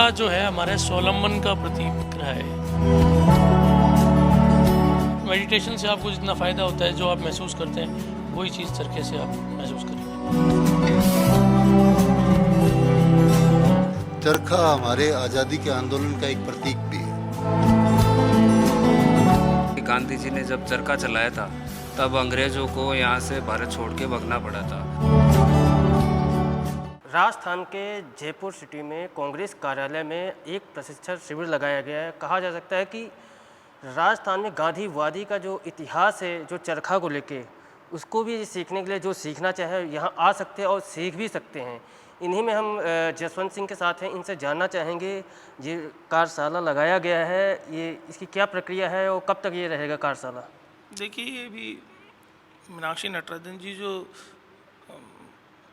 चरखा जो है हमारे स्वावलंबन का प्रतीक रहा है। मेडिटेशन से आपको जितना फ़ायदा होता है, जो आप महसूस करते हैं, वही चीज़ चरखे से आप महसूस करेंगे। चरखा हमारे आज़ादी के आंदोलन का एक प्रतीक भी है। गांधी जी ने जब चरखा चलाया था तब अंग्रेजों को यहाँ से भारत छोड़ के भागना पड़ा था। राजस्थान के जयपुर सिटी में कांग्रेस कार्यालय में एक प्रशिक्षण शिविर लगाया गया है। कहा जा सकता है कि राजस्थान में गांधीवादी का जो इतिहास है, जो चरखा को लेके, उसको भी सीखने के लिए जो सीखना चाहे यहाँ आ सकते हैं और सीख भी सकते हैं। इन्हीं में हम जसवंत सिंह के साथ हैं, इनसे जानना चाहेंगे ये कार्यशाला लगाया गया है, ये इसकी क्या प्रक्रिया है और कब तक ये रहेगा कार्यशाला? देखिए, ये भी मीनाक्षी नटराजन जी जो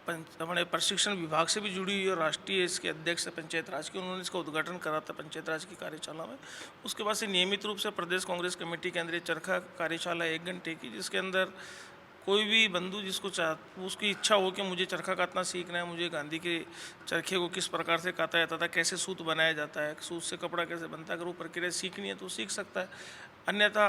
हमारे प्रशिक्षण विभाग से भी जुड़ी हुई और राष्ट्रीय इसके अध्यक्ष है पंचायत राज की, उन्होंने इसका उद्घाटन करा था पंचायत राज की कार्यशाला में। उसके बाद से नियमित रूप से प्रदेश कांग्रेस कमेटी के अंदर चरखा कार्यशाला 1 घंटे की, जिसके अंदर कोई भी बंधु जिसको उसकी इच्छा हो कि मुझे चरखा काटना सीखना है, मुझे गांधी के चरखे को किस प्रकार से काटा जाता था, कैसे सूत बनाया जाता है, सूत से कपड़ा कैसे बनता है, अगर वो प्रक्रिया सीखनी है तो सीख सकता है। अन्यथा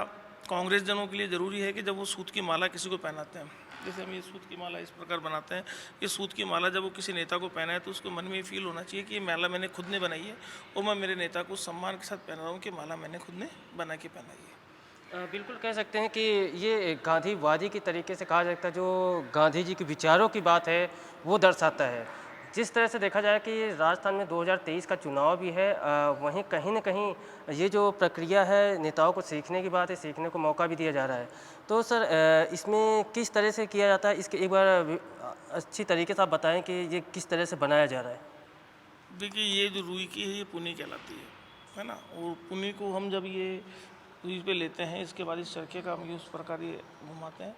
कांग्रेस जनों के लिए ज़रूरी है कि जब वो सूत की माला किसी को पहनाते हैं, जैसे हम ये सूत की माला इस प्रकार बनाते हैं, ये सूत की माला जब वो किसी नेता को पहना है तो उसको मन में ये फील होना चाहिए कि ये माला मैंने खुद ने बनाई है और मैं मेरे नेता को सम्मान के साथ पहना रहा हूँ कि माला मैंने खुद ने बना के पहनाई है। बिल्कुल कह सकते हैं कि ये गांधीवादी की तरीके से कहा जाता है, जो गांधी जी के विचारों की बात है वो दर्शाता है। जिस तरह से देखा जाए कि राजस्थान में 2023 का चुनाव भी है, वहीं कहीं न कहीं ये जो प्रक्रिया है नेताओं को सीखने की बात है, सीखने को मौका भी दिया जा रहा है। तो सर इसमें किस तरह से किया जाता है, इसके एक बार अच्छी तरीके से आप बताएं कि ये किस तरह से बनाया जा रहा है? देखिए, ये जो रुई की है ये पुनी कहलाती है ना, और पुनी को हम जब ये रुई पे लेते हैं, इसके बाद इस चरखे का हम उस प्रकार ये घुमाते हैं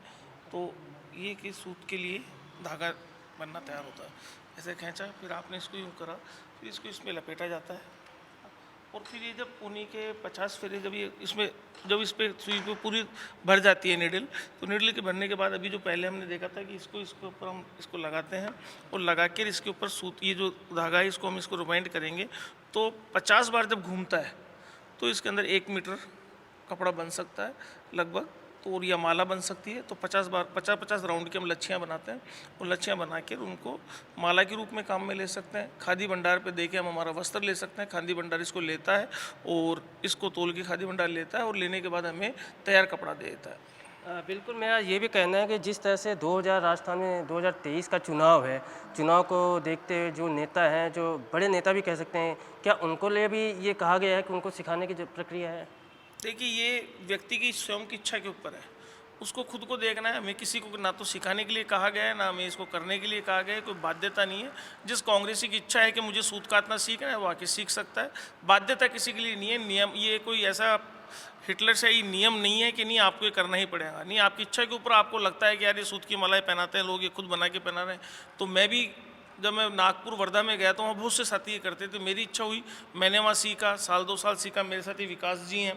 तो ये कि सूत के लिए धागा बनना तैयार होता है। ऐसे खींचा, फिर आपने इसको यूँ करा, फिर इसको इसमें लपेटा जाता है और फिर ये जब पुनी के 50 फेरे जब ये इसमें जब इस पर सुई पे पूरी भर जाती है निडल, तो निडल के भरने के बाद अभी जो पहले हमने देखा था कि इसके ऊपर हम इसको लगाते हैं और लगा कर इसके ऊपर सूत, ये जो धागा है इसको हम इसको रिवाइंड करेंगे तो 50 बार जब घूमता है तो इसके अंदर 1 मीटर कपड़ा बन सकता है लगभग, तो और यह माला बन सकती है। तो 50 राउंड की हम लच्छियाँ बनाते हैं और लच्छियाँ बना कर उनको माला के रूप में काम में ले सकते हैं। खादी भंडार पे देके हम हमारा वस्त्र ले सकते हैं, खादी भंडार इसको लेता है और इसको तोल के खादी भंडार लेता है और लेने के बाद हमें तैयार कपड़ा दे देता है। बिल्कुल, मेरा ये भी कहना है कि जिस तरह से 2000 राजस्थान में 2023 का चुनाव है, चुनाव को देखते हुए जो नेता हैं, जो बड़े नेता भी कह सकते हैं, क्या उनको लिए भी ये कहा गया है कि उनको सिखाने की जो प्रक्रिया है? देखिए, ये व्यक्ति की स्वयं की इच्छा के ऊपर है, उसको खुद को देखना है। हमें किसी को ना तो सिखाने के लिए कहा गया है, ना हमें इसको करने के लिए कहा गया है, कोई बाध्यता नहीं है। जिस कांग्रेसी की इच्छा है कि मुझे सूत काटना सीखना है वो आके सीख सकता है, बाध्यता किसी के लिए नहीं है। नियम, ये कोई ऐसा हिटलर से ही नियम नहीं है कि नहीं आपको ये करना ही पड़ेगा, नहीं, आपकी इच्छा के ऊपर आपको लगता है कि यार ये सूत की मालाएं पहनाते हैं लोग, ये खुद बना के पहना रहे हैं। तो मैं भी जब मैं नागपुर वर्धा में गया तो वहाँ बहुत से साथी ये करते थे, मेरी इच्छा हुई, मैंने वहाँ सीखा, 1-2 साल सीखा। मेरे साथ ही विकास जी हैं,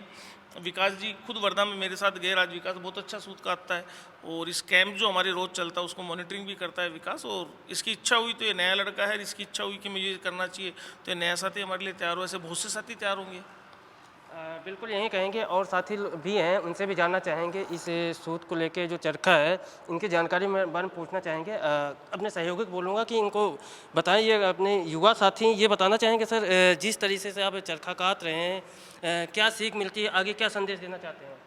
विकास जी खुद वर्धा में मेरे साथ गए, आज विकास बहुत अच्छा सूत काटता है और इस कैंप जो हमारे रोज़ चलता है उसको मॉनिटरिंग भी करता है विकास। और इसकी इच्छा हुई तो ये नया लड़का है, इसकी इच्छा हुई कि मुझे ये करना चाहिए तो ये नया साथी हमारे लिए तैयार हो। ऐसे बहुत से साथी तैयार होंगे। बिल्कुल यही कहेंगे, और साथी भी हैं, उनसे भी जानना चाहेंगे इस सूत को लेके जो चरखा है इनकी जानकारी में बारे में पूछना चाहेंगे। अपने सहयोगी को बोलूँगा कि इनको बताएं, ये अपने युवा साथी ये बताना चाहेंगे सर, जिस तरीके से आप चरखा काट रहे हैं, क्या सीख मिलती है, आगे क्या संदेश देना चाहते हैं?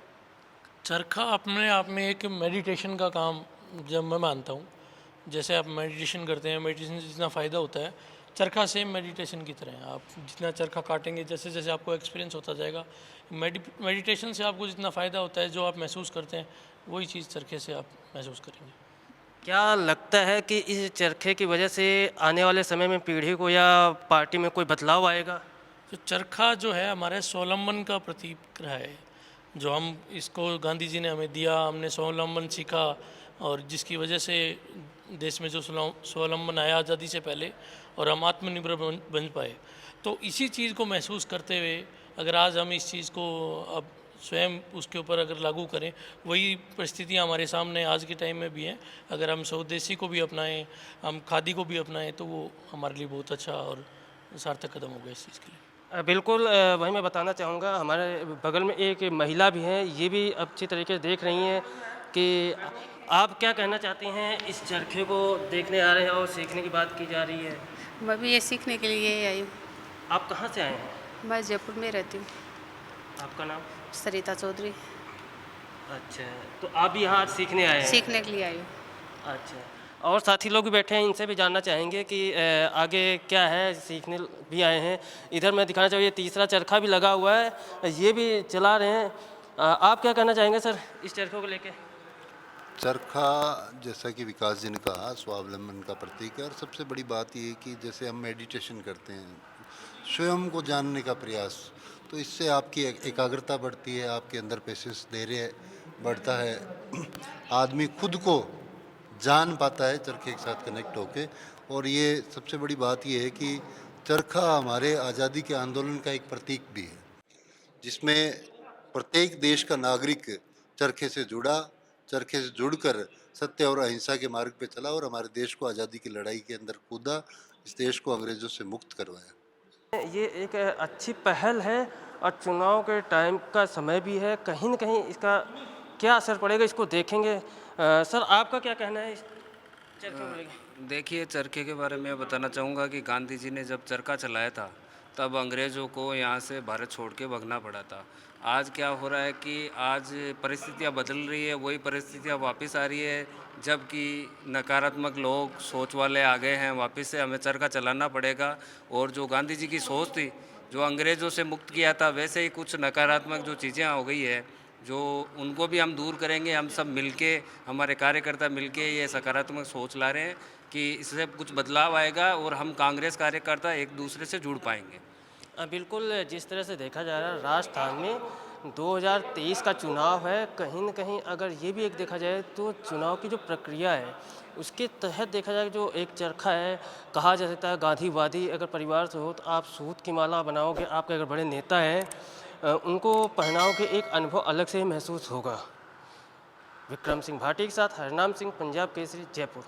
चरखा अपने आप में एक मेडिटेशन का काम जब मैं मानता हूँ, जैसे आप मेडिटेशन करते हैं, मेडिटेशन से जितना फ़ायदा होता है, चरखा सेम मेडिटेशन की तरह है। आप जितना चरखा काटेंगे, जैसे जैसे आपको एक्सपीरियंस होता जाएगा, मेडिटेशन से आपको जितना फ़ायदा होता है, जो आप महसूस करते हैं, वही चीज़ चरखे से आप महसूस करेंगे। क्या लगता है कि इस चरखे की वजह से आने वाले समय में पीढ़ी को या पार्टी में कोई बदलाव आएगा? तो चरखा जो है हमारे स्वावलंबन का प्रतीक रहा है, जो हम इसको गांधी जी ने हमें दिया, हमने स्वावलंबन सीखा और जिसकी वजह से देश में जो स्वावलंबन आया आज़ादी से पहले और हम आत्मनिर्भर बन पाए। तो इसी चीज़ को महसूस करते हुए अगर आज हम इस चीज़ को अब स्वयं उसके ऊपर अगर लागू करें, वही परिस्थितियाँ हमारे सामने आज के टाइम में भी हैं। अगर हम स्वदेशी को भी अपनाएं, हम खादी को भी अपनाएं, तो वो हमारे लिए बहुत अच्छा और सार्थक कदम होगा इस चीज़ के लिए। बिल्कुल वही मैं बताना चाहूँगा, हमारे बगल में एक महिला भी हैं, ये भी अच्छी तरीके से देख रही हैं कि आप क्या कहना चाहती हैं, इस चरखे को देखने आ रहे हैं और सीखने की बात की जा रही है। मैं भी ये सीखने के लिए ही आई हूँ। आप कहाँ से आए हैं? मैं जयपुर में रहती हूँ। आपका नाम? सरिता चौधरी। अच्छा, तो आप भी यहाँ आज सीखने आए हैं? सीखने के लिए आई हूँ। अच्छा, और साथी लोग भी बैठे हैं, इनसे भी जानना चाहेंगे कि आगे क्या है, सीखने भी आए हैं। इधर मैं दिखाना चाहूँ, ये तीसरा चरखा भी लगा हुआ है, ये भी चला रहे हैं। आप क्या कहना चाहेंगे सर इस चरखे को लेके? चरखा, जैसा कि विकास जी ने कहा, स्वावलंबन का प्रतीक है। और सबसे बड़ी बात ये है कि जैसे हम मेडिटेशन करते हैं, स्वयं को जानने का प्रयास, तो इससे आपकी एकाग्रता बढ़ती है, आपके अंदर पेशेंस धैर्य बढ़ता है, आदमी खुद को जान पाता है चरखे के साथ कनेक्ट होके। और ये सबसे बड़ी बात ये है कि चरखा हमारे आज़ादी के आंदोलन का एक प्रतीक भी है, जिसमें प्रत्येक देश का नागरिक चरखे से जुड़ा, चरखे से जुड़कर सत्य और अहिंसा के मार्ग पे चला और हमारे देश को आज़ादी की लड़ाई के अंदर कूदा, इस देश को अंग्रेज़ों से मुक्त करवाया। ये एक अच्छी पहल है और चुनाव के टाइम का समय भी है, कहीं न कहीं इसका क्या असर पड़ेगा इसको देखेंगे। सर आपका क्या कहना है इस चरखे को लेकर? देखिए, चरखे के बारे में बताना चाहूँगा कि गांधी जी ने जब चरखा चलाया था तब अंग्रेज़ों को यहाँ से भारत छोड़ के भगना पड़ा था। आज क्या हो रहा है कि आज परिस्थितियाँ बदल रही है, वही परिस्थितियाँ वापस आ रही है, जबकि नकारात्मक लोग, सोच वाले आ गए हैं, वापस से हमें चरखा चलाना पड़ेगा। और जो गांधी जी की सोच थी, जो अंग्रेज़ों से मुक्त किया था, वैसे ही कुछ नकारात्मक जो चीज़ें हो गई है, जो उनको भी हम दूर करेंगे। हम सब मिलके, हमारे कार्यकर्ता मिलके ये सकारात्मक सोच ला रहे हैं कि इससे कुछ बदलाव आएगा और हम कांग्रेस कार्यकर्ता एक दूसरे से जुड़ पाएंगे। बिल्कुल, जिस तरह से देखा जा रहा है राजस्थान में 2023 का चुनाव है, कहीं न कहीं अगर ये भी एक देखा जाए तो चुनाव की जो प्रक्रिया है उसके तहत देखा जाए, जो एक चरखा है, कहा जा सकता है गांधीवादी अगर परिवार से हो तो आप सूत की माला बनाओगे, आपके अगर बड़े नेता हैं उनको पहनाओगे, एक अनुभव अलग से ही महसूस होगा। विक्रम सिंह भाटी के साथ हरनाम सिंह, पंजाब केसरी, जयपुर।